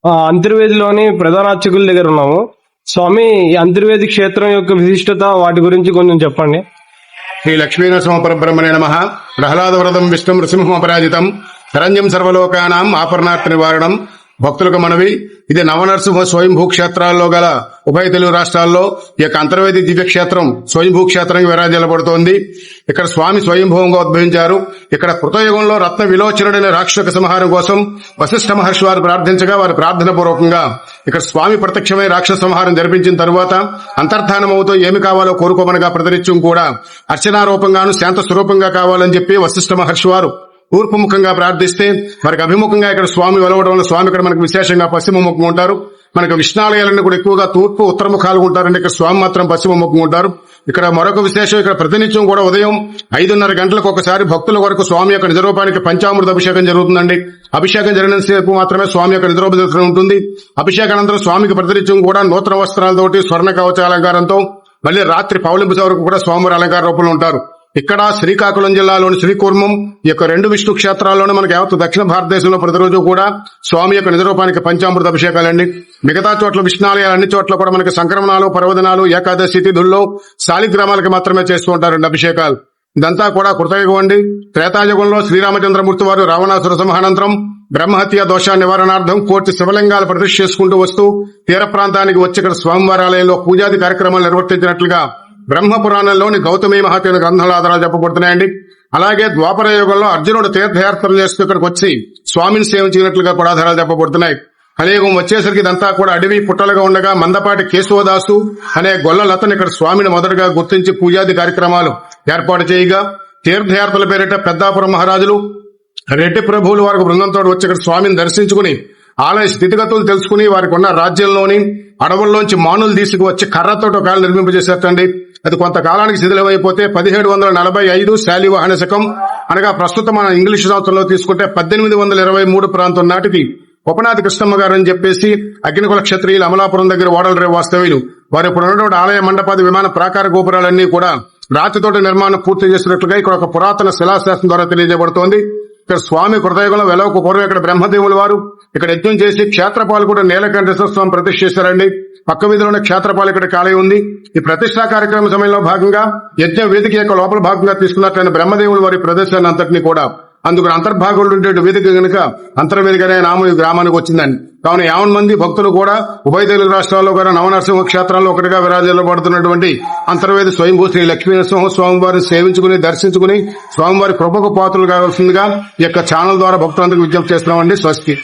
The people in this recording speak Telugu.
అంతర్వేదిలోని ప్రధాన అర్చకుల దగ్గర ఉన్నాము. స్వామి, ఈ అంతర్వేది క్షేత్రం యొక్క విశిష్టత, వాటి గురించి కొంచెం చెప్పండి. శ్రీ లక్ష్మీనరసింహ పరబ్రహ్మణే నమః. ప్రహ్లాద వరదం విష్ణుం నృసింహం అపరాజితం శరణ్యం సర్వలోకానాం ఆపర్ణార్థ నివారణం. భక్తులకు మనవి, ఇది నవనరసింహ స్వయంభూ క్షేత్రాల్లో గల ఉభయ తెలుగు రాష్ట్రాల్లో ఈ యొక్క అంతర్వేది దివ్యక్షేత్రం స్వయంభూ క్షేత్రంగా విరాజిల్లబడుతోంది. ఇక్కడ స్వామి స్వయంభూంగా ఉద్భవించారు. ఇక్కడ కృతయుగంలో రత్న విలోచనుడైన రాక్షస సంహారం కోసం వశిష్ఠ మహర్షి వారు ప్రార్థించగా, వారి ప్రార్థన పూర్వకంగా ఇక్కడ స్వామి ప్రత్యక్షమై రాక్షస సంహారం జరిపించిన తరువాత అంతర్ధానమవుతూ ఏమి కావాలో కోరుకోమనగా ప్రతినిత్యం కూడా అర్చనారూపంగాను శాంత స్వరూపంగా కావాలని చెప్పి వశిష్ఠ మహర్షి వారు తూర్పు ముఖంగా ప్రార్థిస్తే వారికి అభిముఖంగా ఇక్కడ స్వామి వెలవడం వల్ల స్వామి ఇక్కడ మనకు విశేషంగా పశ్చిమ ముఖంగా ఉంటారు. మనకు విష్ణాలయాలన్నీ కూడా ఎక్కువగా తూర్పు ఉత్తర ముఖాలుగా ఉంటారండి. ఇక్కడ స్వామి మాత్రం పశ్చిమ ముఖంగా ఉంటారు. ఇక్కడ మరొక విశేషం, ఇక్కడ ప్రతినిత్యం కూడా ఉదయం 5:30 గంటలకు ఒకసారి భక్తుల వరకు స్వామి యొక్క నిజరూపానికి పంచామృత అభిషేకం జరుగుతుందండి. అభిషేకం జరిగిన సేపు మాత్రమే స్వామి యొక్క నిజరూపదర్శనం ఉంటుంది. అభిషేకానంతరం స్వామికి ప్రతినిత్యం కూడా నూతన వస్త్రాలతోటి స్వర్ణ కవచ అలంకారంతో మళ్ళీ రాత్రి పౌలింపు వరకు కూడా స్వామివారి అలంకార రూపంలో ఉంటారు. ఇక్కడ శ్రీకాకుళం జిల్లాలోని శ్రీకూర్మం ఈ యొక్క 2 విష్ణు క్షేత్రాల్లోనే మనకి యావత్తు దక్షిణ భారతదేశంలో ప్రతిరోజు కూడా స్వామి యొక్క నిజరూపానికి పంచామృత అభిషేకాలండి. మిగతా చోట్ల విష్ణాలయాలు అన్ని చోట్ల కూడా మనకి సంక్రమణాలు, పర్వదినాలు, ఏకాదశి తిథుల్లో శాలిగ్రామాలకి మాత్రమే చేస్తూ ఉంటారండి అభిషేకాలు. ఇదంతా కూడా కృతయుగం అండి. త్రేతాయుగంలో శ్రీరామచంద్రమూర్తి వారు రావణాసుర సంహానంతరం బ్రహ్మహత్య దోష నివారణార్థం 1,000 శివలింగాలు ప్రతిష్ఠ చేసుకుంటూ వస్తూ తీర ప్రాంతానికి వచ్చి ఇక్కడ స్వామివారి ఆలయంలో పూజాది కార్యక్రమాలు నిర్వర్తించినట్లుగా బ్రహ్మ పురాణంలోని గౌతమి మహాత్మ గ్రంథాల ఆధారాలు చెప్పబడుతున్నాయండి. అలాగే ద్వాపర యుగంలో అర్జునుడు తీర్థయాత్రలు చేస్తూ ఇక్కడికి వచ్చి స్వామిని సేవించినట్లుగా కూడా ఆధారాలు చెప్పబడుతున్నాయి. కలియుగం వచ్చేసరికి ఇదంతా కూడా అడవి పుట్టలుగా ఉండగా మందపాటి కేశవదాసు అనే గొల్లలతను ఇక్కడ స్వామిని మొదటగా గుర్తించి పూజాది కార్యక్రమాలు ఏర్పాటు చేయగా, తీర్థయాత్రల పేరిట పెద్దాపురం మహారాజులు, రెడ్డి ప్రభువులు వారికి బృందంతో వచ్చి ఇక్కడ స్వామిని దర్శించుకుని ఆలయ స్థితిగతులు తెలుసుకుని వారికి ఉన్న రాజ్యంలోని అడవుల్లోంచి మానులు తీసుకువచ్చి కర్రతో ఒకవేళ నిర్మింపజేశారండి. అది కొంతకాలానికి శిథిలమైపోతే 1745 శాలివాహన శకం అనగా ప్రస్తుతం మన ఇంగ్లీష్ సంవత్సరంలో తీసుకుంటే 1823 ప్రాంతం నాటికి ఉపనాథి కృష్ణమ్మ గారు అని చెప్పేసి అగ్నికుల క్షత్రియులు అమలాపురం దగ్గర ఓడల వాస్తవ్యులు వారు ఇప్పుడు ఉన్నటువంటి ఆలయ మండపాది విమాన ప్రాకార గోపురాలన్నీ కూడా రాతితోటి నిర్మాణం పూర్తి చేసినట్లుగా ఇక్కడ ఒక పురాతన శిలాశాస్త్రం ద్వారా తెలియజేయబడుతోంది. ఇక్కడ స్వామి కృతయుగంలో వెలవకు పూర్వం ఇక్కడ బ్రహ్మదేవుల వారు ఇక్కడ యజ్ఞం చేసి క్షేత్రపాలు కూడా నీలకంఠేశ్వర స్వామి ప్రతిష్ఠ చేశారండి. పక్క వీధిలోనే క్షేత్రపాలు ఇక్కడ ఖాళీ ఉంది. ఈ ప్రతిష్టా కార్యక్రమ సమయంలో భాగంగా యజ్ఞ వేదిక యొక్క లోపల భాగంగా తీసుకున్నట్లయిన బ్రహ్మదేవుల వారి ప్రదేశాన్ని అంతటినీ కూడా అందుకు అంతర్భాగంలో ఉండే వేదిక కనుక అంతర్వేదిక అనే నామం ఈ గ్రామానికి వచ్చిందండి. కావున 50 మంది భక్తులు కూడా ఉభయ తెలుగు రాష్ట్రాల్లో కూడా నవనరసింహ క్షేత్రాల్లో ఒకటిగా విరాజిల్లబడుతున్నటువంటి అంతర్వేది స్వయంభూ శ్రీ లక్ష్మీనరసింహ స్వామివారిని సేవించుకుని దర్శించుకుని స్వామివారి కృపకు పాత్రలు కావాల్సిందిగా ఈ యొక్క ఛానల్ ద్వారా భక్తులందరికీ విజ్ఞప్తి చేస్తున్నామండి. స్వస్తి.